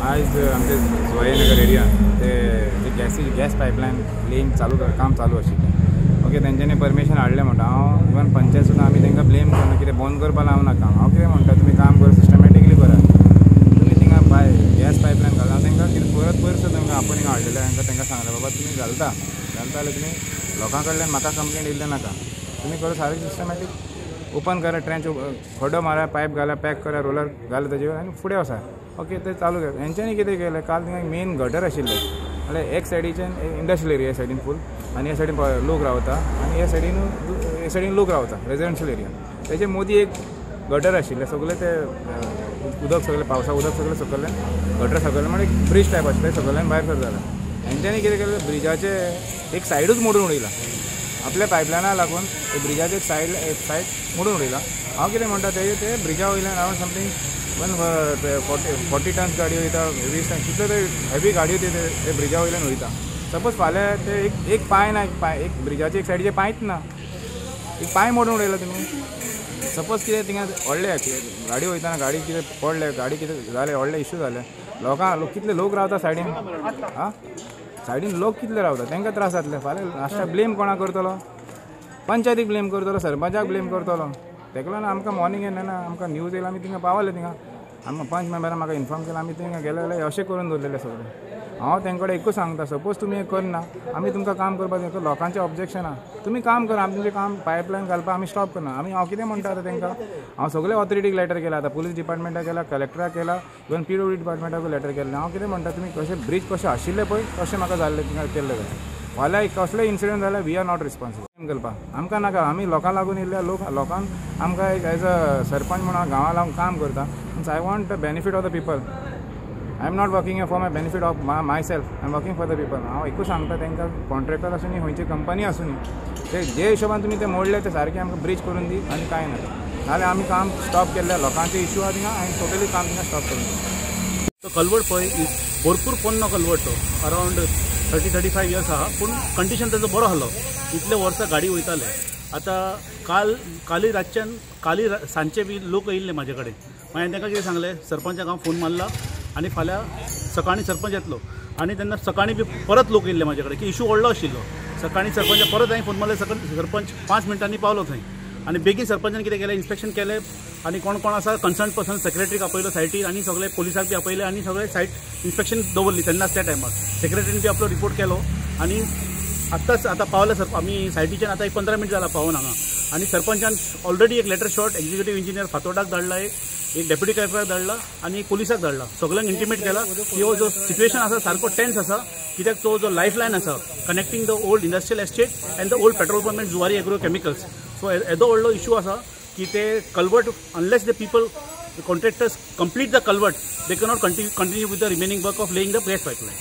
आज आमचे जुवाईनगर एरिया ते गॅस पायपलायन लेईंग काम चालू आशिल्लें. ओके, तेंच्यांनी परमिशन हाडलें म्हणटा. हांव इवन पंचायत सुद्दां आमी तांकां ब्लेम करना, कितें बंद करपा लावनाका. हांव कितें म्हणटा, तुमी काम कर, सिस्टमॅटिकली करा. तुमी थिंगा गॅस पायपलायन घालना, तांकां कितें परत परत तांकां आपण हिंगा हाडलेलें तांकां सांगलें बाबा तुमी घालता जाल्यार तुमी लोकां कडल्यान म्हाका कंप्लेंट येयल्लें नाका. तुमी करो सारकें सिस्टमॅटीक ओपन करा, ट्रेंच खड्डो मारा, पायप घाला, पॅक करा, रोलर घाला ताजेर आनी फुडें वचा. ओके, ते चालू केलें. हेंच्यांनी कितें केलें, काल थिंगा मेन गटर आशिल्लें. म्हळ्यार एक सायडीच्यान इंडस्ट्रियल एरिया सायडीन फूल, आनी ह्या सायडीन लोक रावता, आनी ह्या सायडीन लोक रावता रेजिडेन्शियल एरिया. तेजे मदीं एक गटर आशिल्लें. सगळें ते उदक सगळें पावसा उदक सगळें सकयल्यान गटर सकयल्यान म्हणजे एक ब्रीज टायप आशिल्लें, सकयल्यान भायर सर जालें. हेंच्यांनी कितें केलें, ब्रिजाचे एक सायडूच मोडून उडयला. आपल्या पायपलायना लागून ब्रिजाचे एक सायड मोडून उडयला. हांव कितें म्हणटा, ते ब्रिजा वयल्यान अरावंड समथींग 40 टन्स गाडयो वयता, 20 टन्स कितले ते हेवी गाडयो ते ब्रिजा वयल्यान वयता. सपोज फाल्यां ते एक पांय ना, एक ब्रिजाचे एक सायडीचे पांयच ना, एक पांय मोडून उडयला तुमी. सपोज कितें थिंगा व्हडले गाडी वयताना गाडी कितें पडले, गाडी कितें जालें, व्हडले इश्यू जाले, कितले लोक रावता सायडीन. सायडीन लोक कितले रावता, तांकां त्रास जातले. फाल्यां लास्टाक ब्लेम कोणाक करतलो? पंचायतीक ब्लेम करतलो, सरपंचाक ब्लेम करतलो. तेका लागून आमकां मॉर्निंग येना, आमकां न्यूज येयला, आमी थिंगा पावले. थिंगा आमकां पंच मेंबरान म्हाका इन्फॉर्म केला, आमी थिंगा गेले जाल्यार अशें करून दवरलेले सगळें. हांव तेंकडे एकूच सांगता, सपोज तुमी हें करना, आमी तुमकां काम करपाक दिना. लोकांचें ऑब्जेक्शन आहा, तुमी काम करा, आमी तुमचें काम पायपलायन घालपाक आमी स्टॉप करना. हांव कितें म्हणटा आतां तांकां, हांव सगळ्या ऑथॉरिटीक लेटर केला, आतां पुलीस डिपार्टमेंटाक केला, कलेक्टराक केला, इवन PWD डिपार्टमेंटाकूय लेटर केलें. हांव कितें म्हणटा, तुमी कशें ब्रीज कशें आशिल्लें पळय तशें म्हाका जाल्लें थिंगा केल्लें जाय. फाल्यां कसलें इन्सिडंट जाल्यार वी आर नॉट रिस्पॉन्सिबल करपाक आमकां नाका. आमी लोकां लागून येयल्ल्या लोकांक आमकां एक एज अ सरपंच म्हणून गांवां लागून काम करता. Means I want the benefit of the people. I am not working for my benefit of my self, I am working for the people. हांव एकूच सांगता तांकां, कॉन्ट्रॅक्टर आसूं नी, खंयची कंपनी आसूं नी, ते जे हिशोबान तुमी ते मोडले ते सारकें आमकां ब्रीज करून दी, आनी कांय ना. नाजाल्यार आमी काम स्टॉप केल्ल्या लोकांचे इश्यू आहा थिंगा, आनी टोटली काम थिंगा स्टॉप करून दी. तो कलवट पळय भरपूर पोन्नो कलवट तो, अरावंड 30-35 इयर्स आहा, पूण कंडिशन ताजो बरो आसलो. इतले वर्सां गाडी वयताले. आतां काली रातच्यान सांजचे बी लोक येयल्ले म्हाजे कडेन. मागीर तांकां कितें सांगलें, सरपंचाक हांव फोन मारला, आनी फाल्यां सकाळीं सरपंच येतलो. आनी तेन्ना सकाळीं बी परत लोक येयल्ले म्हाजे कडेन की इश्यू व्हडलो आशिल्लो. सकाळीं सरपंच परत हांवें फोन मारले, सरपंच 5 मिनटांनी पावलो थंय. आनी बेगीन सरपंचान कितें केलें, इन्स्पेक्शन केलें, आनी कोण आसा कन्सर्न पर्सन सेक्रेटरीक आपयलो सायटीर, आनी सगळे पुलिसाक बी आपयले, आनी सगळे सायट इन्स्पेक्शन दवरली तेन्नाच त्या टायमार. सेक्रेटरीन बी आपलो रिपोर्ट केलो, आनी आतां पावले आमी सायटीच्यान. आतां एक 15 मिनट जाला पावून हांगा. आनी सरपंचान ऑलरेडी एक लेटर शॉर्ट एक्झिक्युटीव इंजिनियर फातोर्डाक धाडला, एक डेप्युटी कलेक्टराक धाडला, आनी एक पुलिसाक धाडला. सगळ्यांक इंटिमेट केला की हो जो सिच्युएशन आसा सारको टेन्स आसा, कित्याक तो जो लायफ लायन आसा connecting the old industrial estate and the old petrol pump and Zuari agro chemicals. So येदो व्हडलो इश्यू आसा की ते कलवट, unless the people contractors complete the culvert, they cannot continue with the remaining work of laying the gas pipeline.